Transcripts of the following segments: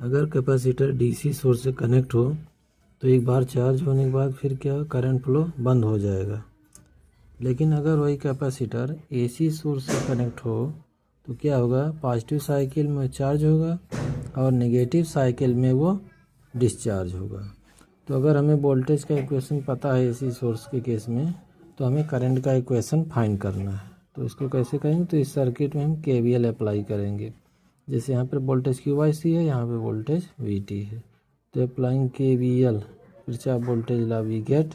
अगर capacitor DC source से connect हो तो एक बार चार्ज होने के बाद फिर क्या करंट फ्लो बंद हो जाएगा। लेकिन अगर वही कैपेसिटर एसी सोर्स से कनेक्ट हो तो क्या होगा, पॉजिटिव साइकिल में चार्ज होगा और नेगेटिव साइकिल में वो डिस्चार्ज होगा। तो अगर हमें वोल्टेज का इक्वेशन पता है एसी सोर्स के केस में, तो हमें करंट का इक्वेशन फाइंड करना है। तो इसको कैसे करेंगे, तो इस सर्किट में हम केवीएल अप्लाई करेंगे। जैसे यहाँ पर वोल्टेज QIC है, यहाँ पे वोल्टेज VT है, तो applying KVL Kirchhoff voltage law we get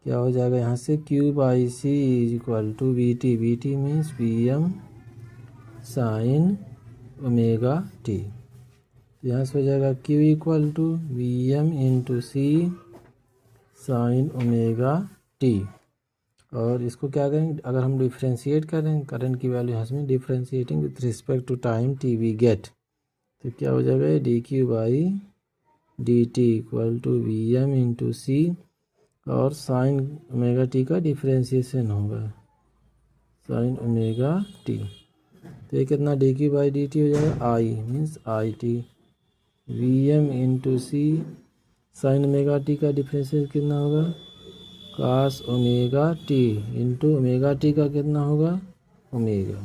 क्या हो जाएगा, यहाँ से QIC is equal to VT, VT means VM sine omega t. तो यहाँ से हो जाएगा Q equal to VM into C sine omega t. और इसको क्या करेंगे, अगर हम डिफ्रेंशिएट करें करंट की वैल्यू यहाँ में differentiating with respect to time t we get, तो क्या हो जाएगा dQ/dt equal to VM into C और साइन ओमेगा टी का डिफ्रेंशिएशन होगा साइन ओमेगा टी। तो ये कितना dQ/dt हो जाएगा, I means IT, VM into C sine omega t का डिफ्रेंशिएशन कितना होगा, cos omega t into omega t का कितना होगा, ओमेगा।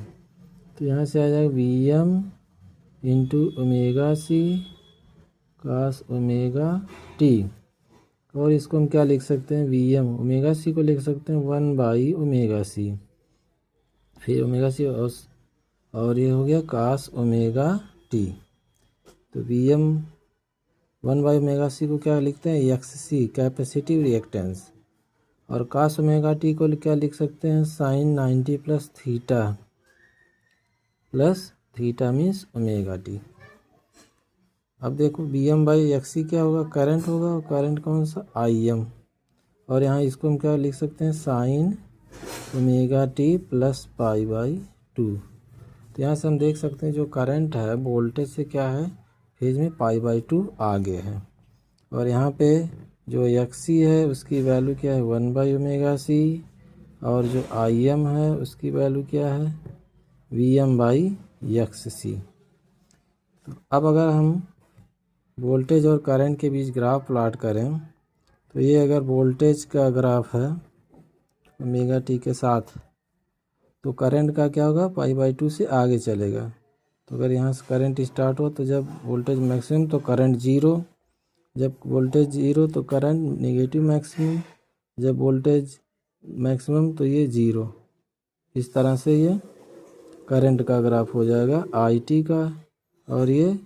तो यहाँ से आ जाएगा VM into omega C cos omega t. और इसको हम क्या लिख सकते हैं, VM ओमेगा C को लिख सकते हैं 1/ओमेगा C, फिर ओमेगा C और ये हो गया कास ओमेगा टी। तो VM 1/ओमेगा C को क्या लिखते हैं, XC कैपेसिटिव रिएक्टेंस, और कास ओमेगा टी को क्या लिख सकते हैं, sine 90 plus theta means omega t. अब देखो VM/XC क्या होगा, करंट होगा, और करंट कौन सा, IM, और यहाँ इसको हम क्या लिख सकते हैं, साइन ओमेगा टी प्लस π/2। तो यहाँ से हम देख सकते हैं जो करंट है वोल्टेज से क्या है, फेज में π/2 आगे है। और यहाँ पे जो XC है उसकी वैल्यू क्या है, 1/ओमेगा C, और जो IM है उसकी वैल्यू क्या है, VM/XC। तो अब अगर हम वोल्टेज और करंट के बीच ग्राफ प्लॉट करें, तो ये अगर वोल्टेज का ग्राफ है ओमेगा टी के साथ, तो करंट का क्या होगा, π/2 से आगे चलेगा। तो अगर यहाँ से करंट स्टार्ट हो तो जब वोल्टेज मैक्सिमम तो करंट जीरो, जब वोल्टेज जीरो तो करंट नेगेटिव मैक्सिमम, जब वोल्टेज मैक्सिमम तो ये जीरो। इस तरह से ये करंट का ग्राफ हो जाएगा IT का, और ये